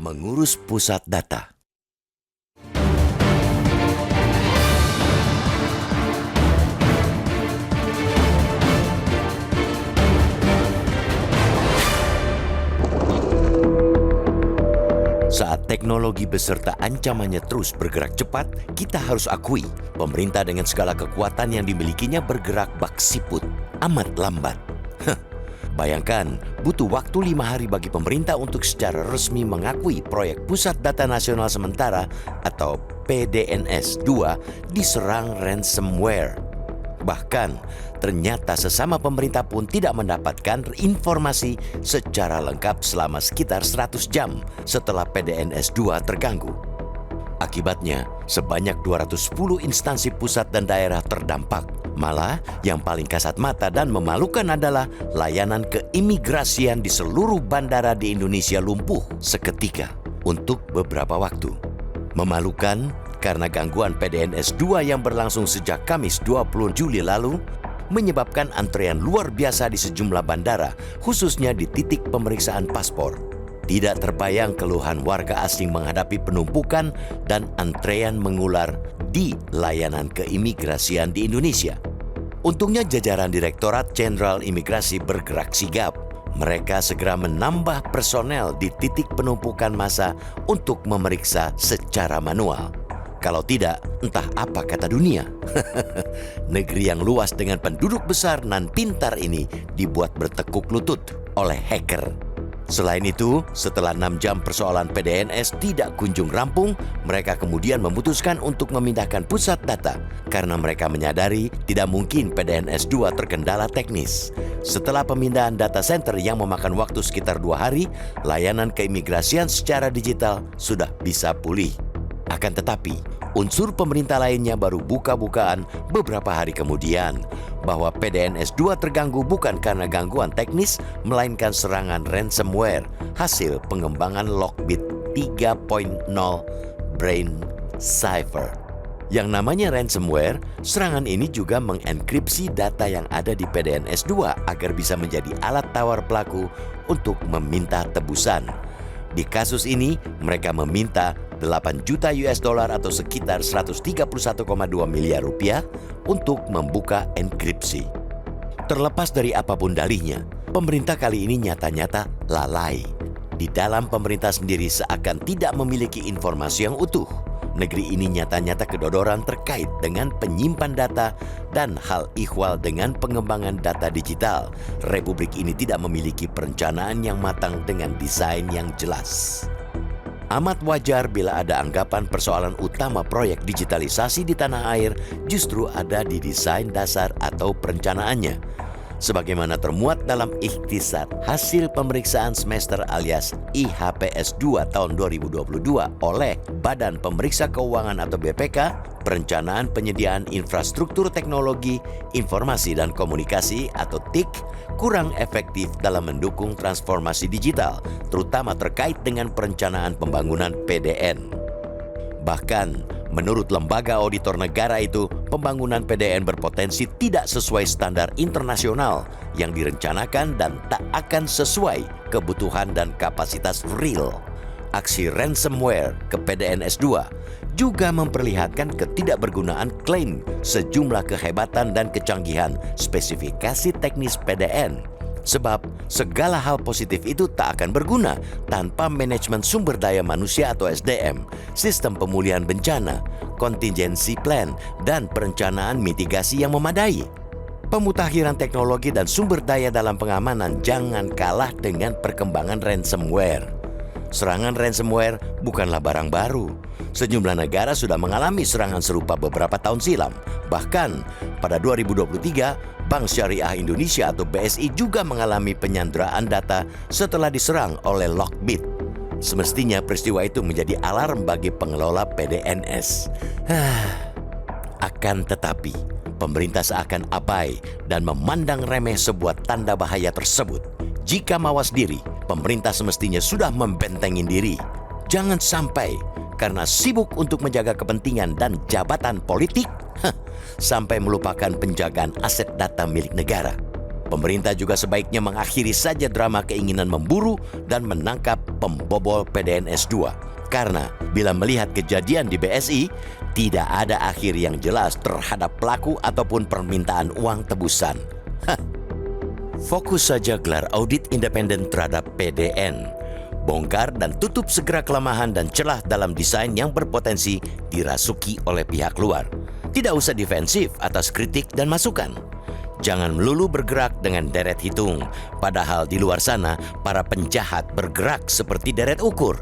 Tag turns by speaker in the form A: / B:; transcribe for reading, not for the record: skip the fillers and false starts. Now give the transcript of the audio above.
A: Mengurus pusat data. Saat teknologi beserta ancamannya terus bergerak cepat, kita harus akui pemerintah dengan segala kekuatan yang dimilikinya bergerak bak siput, amat lambat. Bayangkan, butuh waktu 5 hari bagi pemerintah untuk secara resmi mengakui proyek Pusat Data Nasional Sementara atau PDNS 2 diserang ransomware. Bahkan, ternyata sesama pemerintah pun tidak mendapatkan informasi secara lengkap selama sekitar 100 jam setelah PDNS 2 terganggu. Akibatnya, sebanyak 210 instansi pusat dan daerah terdampak. Malah, yang paling kasat mata dan memalukan adalah layanan keimigrasian di seluruh bandara di Indonesia lumpuh seketika untuk beberapa waktu. Memalukan karena gangguan PDNS 2 yang berlangsung sejak Kamis 20 Juli lalu menyebabkan antrean luar biasa di sejumlah bandara, khususnya di titik pemeriksaan paspor. Tidak terbayang keluhan warga asing menghadapi penumpukan dan antrean mengular di layanan keimigrasian di Indonesia. Untungnya jajaran Direktorat Jenderal Imigrasi bergerak sigap. Mereka segera menambah personel di titik penumpukan massa untuk memeriksa secara manual. Kalau tidak, entah apa kata dunia. Negeri yang luas dengan penduduk besar nan pintar ini dibuat bertekuk lutut oleh hacker. Selain itu, setelah 6 jam persoalan PDNS tidak kunjung rampung, mereka kemudian memutuskan untuk memindahkan pusat data karena mereka menyadari tidak mungkin PDNS 2 terkendala teknis. Setelah pemindahan data center yang memakan waktu sekitar 2 hari, layanan keimigrasian secara digital sudah bisa pulih. Akan tetapi, unsur pemerintah lainnya baru buka-bukaan beberapa hari kemudian bahwa PDNS 2 terganggu bukan karena gangguan teknis, melainkan serangan ransomware hasil pengembangan Lockbit 3.0 Brain Cipher. Yang namanya ransomware, serangan ini juga mengenkripsi data yang ada di PDNS 2 agar bisa menjadi alat tawar pelaku untuk meminta tebusan. Di kasus ini, mereka meminta 8 juta US dollar atau sekitar 131,2 miliar rupiah untuk membuka enkripsi. Terlepas dari apapun dalihnya, pemerintah kali ini nyata-nyata lalai. Di dalam pemerintah sendiri seakan tidak memiliki informasi yang utuh. Negeri ini nyata-nyata kedodoran terkait dengan penyimpan data dan hal ihwal dengan pengembangan data digital. Republik ini tidak memiliki perencanaan yang matang dengan desain yang jelas. Amat wajar bila ada anggapan persoalan utama proyek digitalisasi di tanah air justru ada di desain dasar atau perencanaannya. Sebagaimana termuat dalam ikhtisar hasil pemeriksaan semester alias IHPS 2 tahun 2022 oleh Badan Pemeriksa Keuangan atau BPK, Perencanaan Penyediaan Infrastruktur Teknologi, Informasi dan Komunikasi atau TIK kurang efektif dalam mendukung transformasi digital, terutama terkait dengan perencanaan pembangunan PDN. Bahkan, menurut lembaga auditor negara itu, pembangunan PDN berpotensi tidak sesuai standar internasional yang direncanakan dan tak akan sesuai kebutuhan dan kapasitas real. Aksi ransomware ke PDNS 2 juga memperlihatkan ketidakbergunaan klaim sejumlah kehebatan dan kecanggihan spesifikasi teknis PDN. Sebab segala hal positif itu tak akan berguna tanpa manajemen sumber daya manusia atau SDM, sistem pemulihan bencana, contingency plan, dan perencanaan mitigasi yang memadai. Pemutakhiran teknologi dan sumber daya dalam pengamanan jangan kalah dengan perkembangan ransomware. Serangan ransomware bukanlah barang baru. Sejumlah negara sudah mengalami serangan serupa beberapa tahun silam. Bahkan pada 2023, Bank Syariah Indonesia atau BSI juga mengalami penyanderaan data setelah diserang oleh Lockbit. Semestinya peristiwa itu menjadi alarm bagi pengelola PDNS. Akan tetapi, pemerintah seakan abai dan memandang remeh sebuah tanda bahaya tersebut. Jika mawas diri, pemerintah semestinya sudah membentengin diri. Jangan sampai karena sibuk untuk menjaga kepentingan dan jabatan politik, sampai melupakan penjagaan aset data milik negara. Pemerintah juga sebaiknya mengakhiri saja drama keinginan memburu dan menangkap pembobol PDNS 2. Karena bila melihat kejadian di BSI, tidak ada akhir yang jelas terhadap pelaku ataupun permintaan uang tebusan. Fokus saja gelar audit independen terhadap PDN. Bongkar dan tutup segera kelemahan dan celah dalam desain yang berpotensi dirasuki oleh pihak luar. Tidak usah defensif atas kritik dan masukan. Jangan melulu bergerak dengan deret hitung, padahal di luar sana para penjahat bergerak seperti deret ukur.